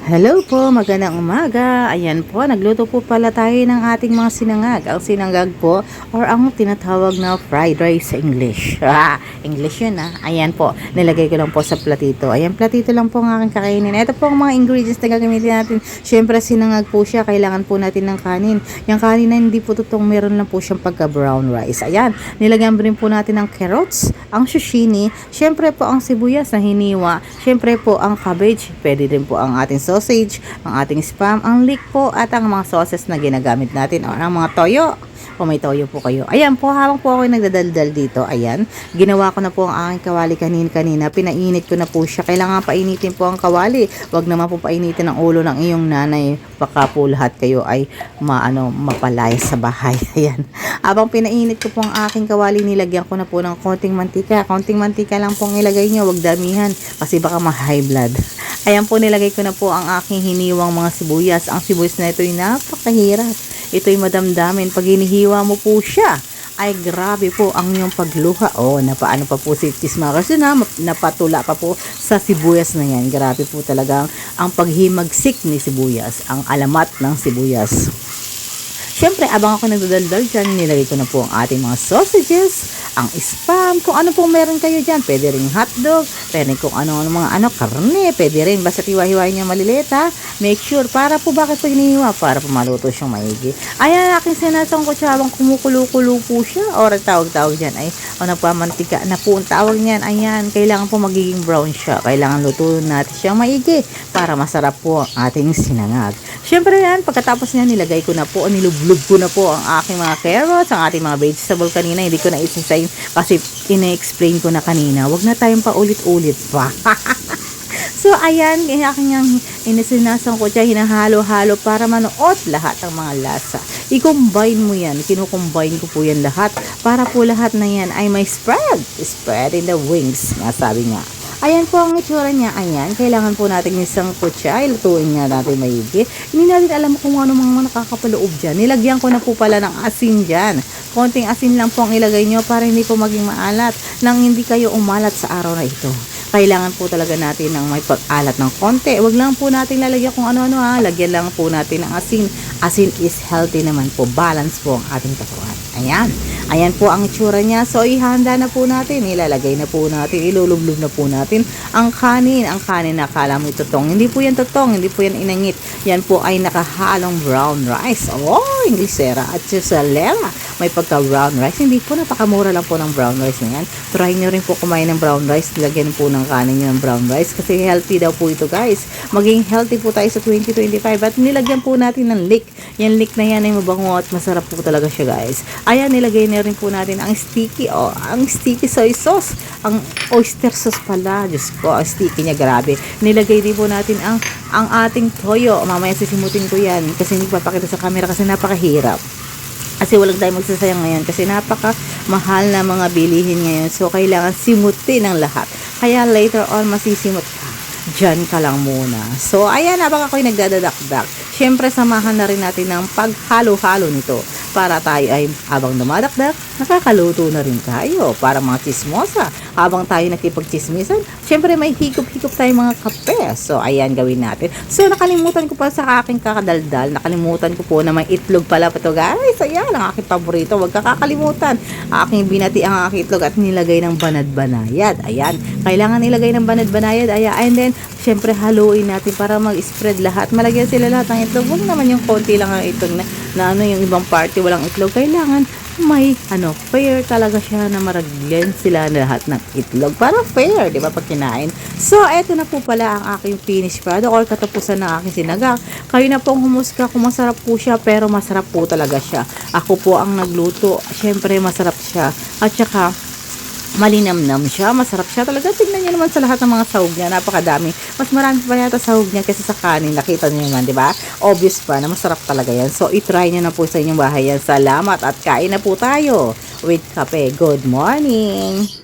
Hello po, magandang umaga. Ayan po, nagluto po pala tayo ng ating mga sinangag. Ang sinangag po, or ang tinatawag na fried rice sa English. English yun Ayan po, nilagay ko lang po sa platito. Ayan, platito lang po ang aking kakainin. Ito po ang mga ingredients na gagamitin natin. Siyempre, sinangag po siya. Kailangan po natin ng kanin. Yung kanin na hindi po totoong meron lang po siyang pagka-brown rice. Ayan, nilagyan rin po natin ng carrots, ang zucchini, siyempre po ang sibuyas na hiniwa, siyempre po ang cabbage, pwede din po ang ating sausage, ang ating spam, ang leek po, at ang mga sauces na ginagamit natin, o ang mga toyo. Kung may toyo po kayo. Ayan po, habang po ako nagdadaldal dito, ayan, ginawa ko na po ang aking kawali kanina. Pinainit ko na po siya. Kailangan painitin po ang kawali. Huwag naman po painitin ang ulo ng iyong nanay. Baka po lahat kayo ay mapalay sa bahay. Ayan. Habang pinainit ko po ang aking kawali, nilagyan ko na po ng konting mantika. Konting mantika lang pong ilagay nyo. Huwag damihan kasi baka ma-high blood. Ayan po, nilagay ko na po ang aking hiniwang mga sibuyas. Ang sibuyas na ito ay napakahirap. Ito'y madamdamin. Pag hinihiwa mo po siya, ay grabe po ang iyong pagluha. Napaano pa po si Chismakers yun napatula pa po sa sibuyas na yan. Grabe po talagang ang paghimagsik ni sibuyas, ang alamat ng sibuyas. Siyempre, abang ako nagdadaldal dyan, nilagay ko na po ang ating mga sausages, ang spam, kung ano pong meron kayo dyan. Pwede rin hotdog, pwede kung ano mga karne, pwede rin. Basta hiwa-hiwain niya maliliit Make sure, para po bakit po hinihiwa? Para po maluto siyang maigi. Ayan, aking sinasang ko siya habang kumukulo-kulo po siya. O tawag-tawag dyan ay, nagpamantika na po ang tawag niyan. Ayan, kailangan po magiging brown siya. Kailangan lutuin natin siyang maigi para masarap po ang ating sinangag. Siyempre yan, pagkatapos niya, nilagay ko na po, nilublog ko na po ang aking mga carrots, ang ating mga vegetable kanina. Hindi ko na isisayin kasi ina-explain ko na kanina. Huwag na tayong paulit-ulit pa. So, ayan, aking inisinasan ko siya, hinahalo-halo para manuot lahat ng mga lasa. I-combine mo yan, kinukombine ko po yan lahat para po lahat na yan ay may spread in the wings, nga sabi nga. Ayan po ang itsura niya. Ayan, kailangan po natin isang kutsa. Ilutuin nga natin maigi. Hindi natin alam kung ano mga nakakapaloob dyan. Nilagyan ko na po pala ng asin dyan. Konting asin lang po ang ilagay nyo para hindi po maging maalat. Nang hindi kayo umalat sa araw na ito. Kailangan po talaga natin ng may pag-alat ng konti. Huwag lang po natin lalagyan kung ano-ano Lagyan lang po natin ng asin. Asin is healthy naman po. Balance po ang ating katawan. Ayan. Ayan po ang itsura niya. So, ihanda na po natin. Ilalagay na po natin. Ilulublog na po natin ang kanin. Ang kanin na akala mo itotong. Hindi po yan totong. Hindi po yan inangit. Yan po ay nakahalong brown rice. Inglesera at salera. May pagka-brown rice. Hindi po, napakamura lang po ng brown rice na yan. Try nyo rin po kumain ng brown rice. Lagyan po ng kanin nyo ng brown rice. Kasi healthy daw po ito, guys. Maging healthy po tayo sa 2025. At nilagyan po natin ng leek. Yan leek na yan ay mabango at masarap po talaga siya, guys. Ayan, nilagay na rin po natin ang sticky ang sticky soy sauce, ang oyster sauce pala. Diyos ko, ang sticky niya, grabe. Nilagay din po natin ang ating toyo. Mamaya sisimutin ko yan kasi hindi papakita sa camera kasi napakahirap. Kasi walang tayo magsasayang ngayon kasi napaka mahal na mga bilihin ngayon. So, kailangan simutin ang lahat. Kaya later on, masisimot ka. Diyan ka lang muna. So, ayan, habang ako'y nagdadadakdak, syempre, samahan na rin natin ng paghalo-halo nito para tayo ay habang dumadakdak, nakakaluto na rin tayo para mga chismosa. Habang tayo nakipagchismisan, syempre may higop-higop tayong mga kape. So, ayan, gawin natin. So, nakalimutan ko pa sa aking kakadaldal. Nakalimutan ko po na may itlog pala pa ito, guys. Ayan, ang aking paborito. Huwag kakakalimutan. Aking binati ang aking itlog at nilagay ng banad-banayad. Ayan, kailangan nilagay ng banad-banayad. Ayan, and then, syempre, haluin natin para mag-spread lahat. Malagyan sila lahat ng itlog. Huwag naman yung konti lang ang itlog na yung ibang party walang itlog. Kailangan may fair talaga siya na maragyan sila lahat ng itlog. Para fair, di ba, pag kinain. So, eto na po pala ang aking finished product or katapusan ng aking sinagang. Kayo na pong humusga kung masarap po siya, pero masarap po talaga siya. Ako po ang nagluto. Syempre, masarap siya. At saka, malinamnam siya, masarap siya talaga. Tignan niyo naman sa lahat ng mga sahog niya, napakadami. Mas marami pa yata sahog niya kaysa sa kanin. Nakita niyo naman, di ba? Obvious pa na masarap talaga yan. So, itry niyo na po sa inyong bahay yan. Salamat at kain na po tayo with kape. Good morning!